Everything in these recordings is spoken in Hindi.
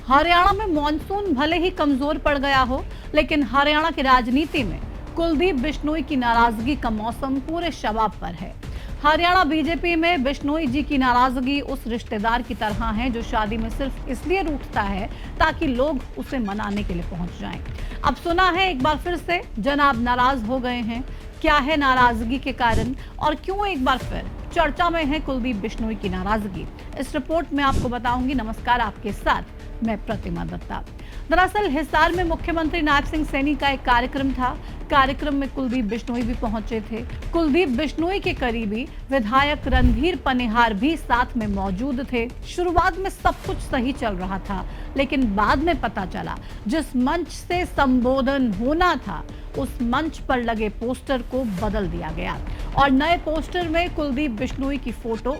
हरियाणा में मॉनसून भले ही कमजोर पड़ गया हो, लेकिन हरियाणा की राजनीति में कुलदीप बिश्नोई की नाराजगी का मौसम पूरे शबाब पर है। हरियाणा बीजेपी में बिश्नोई जी की नाराजगी उस रिश्तेदार की तरह है जो शादी में सिर्फ इसलिए रूठता है ताकि लोग उसे मनाने के लिए पहुंच जाएं। अब सुना है एक बार फिर से जनाब नाराज हो गए हैं। क्या है नाराजगी के कारण और क्यों एक बार फिर चर्चा में है कुलदीप बिश्नोई की नाराजगी, इस रिपोर्ट में आपको बताऊंगी। नमस्कार, आपके साथ मैं प्रतिमा दत्ता। दरअसल हिसार में मुख्यमंत्री नायब सिंह सैनी का एक कार्यक्रम था। कार्यक्रम में कुलदीप बिश्नोई भी पहुंचे थे। कुलदीप बिश्नोई के करीबी विधायक रणधीर पनिहार भी साथ में मौजूद थे। शुरुआत में सब कुछ सही चल रहा था, लेकिन बाद में पता चला जिस मंच से संबोधन होना था उस मंच पर लगे पोस्टर को बदल दिया गया और नए पोस्टर में कुलदीप बिश्नोई की फोटो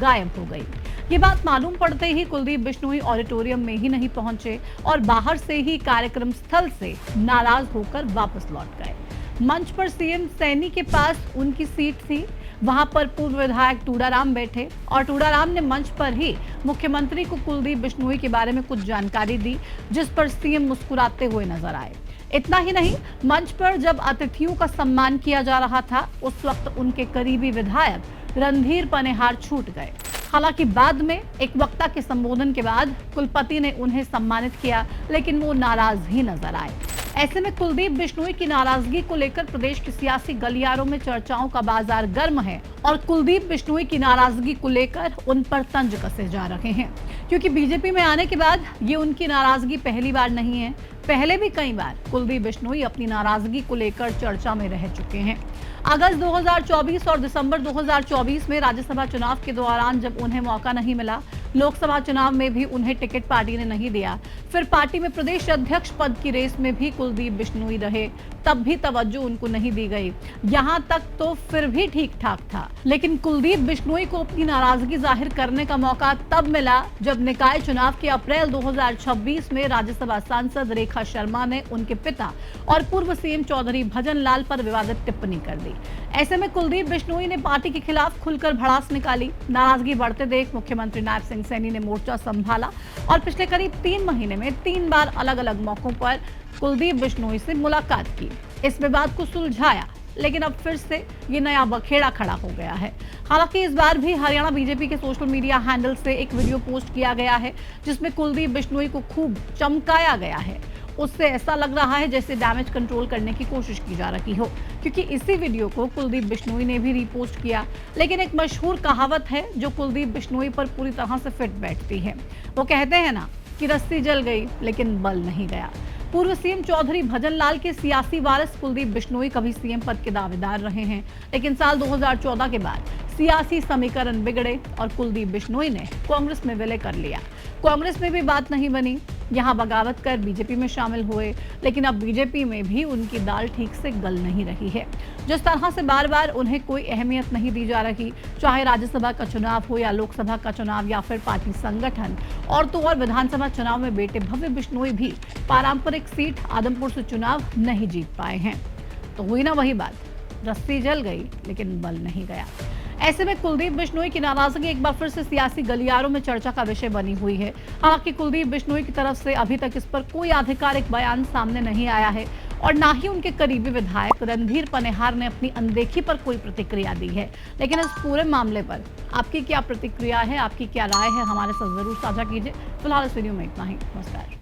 गायब हो गई। ये बात मालूम पड़ते ही कुलदीप बिश्नोई ऑडिटोरियम में ही नहीं पहुंचे और बाहर से ही कार्यक्रम स्थल से नाराज होकर वापस लौट गए। मंच पर सीएम सैनी के पास उनकी सीट थी, वहां पर पूर्व विधायक टूडाराम बैठे और टूडाराम ने मंच पर ही मुख्यमंत्री को कुलदीप बिश्नोई के बारे में कुछ जानकारी दी, जिस पर सीएम मुस्कुराते हुए नजर आए। इतना ही नहीं, मंच पर जब अतिथियों का सम्मान किया जा रहा था उस वक्त उनके करीबी विधायक रणधीर पनिहार छूट गए। हालांकि बाद में एक वक्ता के संबोधन के बाद कुलपति ने उन्हें सम्मानित किया, लेकिन वो नाराज ही नजर आए। ऐसे में कुलदीप बिश्नोई की नाराजगी को लेकर प्रदेश के सियासी गलियारों में चर्चाओं का बाजार गर्म है और कुलदीप बिश्नोई की नाराजगी को लेकर उन पर तंज कसे जा रहे हैं, क्योंकि बीजेपी में आने के बाद ये उनकी नाराजगी पहली बार नहीं है। पहले भी कई बार कुलदीप बिश्नोई अपनी नाराजगी को लेकर चर्चा में रह चुके हैं। अगस्त 2024 और दिसंबर 2024 में राज्यसभा चुनाव के दौरान जब उन्हें मौका नहीं मिला, लोकसभा चुनाव में भी उन्हें टिकट पार्टी ने नहीं दिया। फिर पार्टी में प्रदेश अध्यक्ष पद की रेस में भी कुलदीप बिश्नोई रहे, तब भी तवज्जो उनको नहीं दी गई। यहाँ तक तो फिर भी ठीक ठाक था, लेकिन कुलदीप बिश्नोई को अपनी नाराजगी जाहिर करने का मौका तब मिला जब निकाय चुनाव के अप्रैल 2026 में राज्यसभा सांसद रेखा शर्मा ने उनके पिता और पूर्व सीएम चौधरी भजन लाल पर विवादित टिप्पणी कर दी। ऐसे में कुलदीप बिश्नोई ने पार्टी के खिलाफ खुलकर भड़ास निकाली। नाराजगी बढ़ते देख मुख्यमंत्री नायब सिंह सैनी ने मोर्चा संभाला और पिछले करीब 3 महीने में 3 बार अलग अलग मौकों पर कुलदीप बिश्नोई से मुलाकात की, इस विवाद को सुलझाया। लेकिन अब फिर से ये नया बखेड़ा खड़ा हो गया है। हालांकि इस बार भी हरियाणा बीजेपी के सोशल मीडिया हैंडल से एक वीडियो पोस्ट किया गया है जिसमें कुलदीप बिश्नोई को खूब चमकाया गया है। उससे ऐसा लग रहा है जैसे डैमेज कंट्रोल करने की कोशिश की जा रही हो, क्योंकि इसी वीडियो को कुलदीप बिश्नोई ने भी रीपोस्ट किया। लेकिन एक मशहूर कहावत है जो कुलदीप बिश्नोई पर पूरी तरह से फिट बैठती है। वो कहते हैं ना कि रस्सी जल गई लेकिन बल नहीं गया। पूर्व सीएम चौधरी भजन लाल के सियासी वारिस कुलदीप बिश्नोई कभी सीएम पद के दावेदार रहे हैं, लेकिन साल 2014 के बाद सियासी समीकरण बिगड़े और कुलदीप बिश्नोई ने कांग्रेस में विलय कर लिया। कांग्रेस में भी बात नहीं बनी, यहाँ बगावत कर बीजेपी में शामिल हुए, लेकिन अब बीजेपी में भी उनकी दाल ठीक से गल नहीं रही है। जिस तरह से बार बार उन्हें कोई अहमियत नहीं दी जा रही, चाहे राज्यसभा का चुनाव हो या लोकसभा का चुनाव या फिर पार्टी संगठन, और तो और विधानसभा चुनाव में बेटे भव्य बिश्नोई भी पारंपरिक सीट आदमपुर से चुनाव नहीं जीत पाए हैं। तो हुई ना वही बात, रस्सी जल गई लेकिन बल नहीं गया। ऐसे में कुलदीप बिश्नोई की नाराजगी एक बार फिर से सियासी गलियारों में चर्चा का विषय बनी हुई है। हालांकि कुलदीप बिश्नोई की तरफ से अभी तक इस पर कोई आधिकारिक बयान सामने नहीं आया है और ना ही उनके करीबी विधायक रणधीर पनिहार ने अपनी अनदेखी पर कोई प्रतिक्रिया दी है। लेकिन इस पूरे मामले पर आपकी क्या प्रतिक्रिया है, आपकी क्या राय है, हमारे साथ जरूर साझा कीजिए। फिलहाल इस वीडियो में इतना ही। नमस्कार।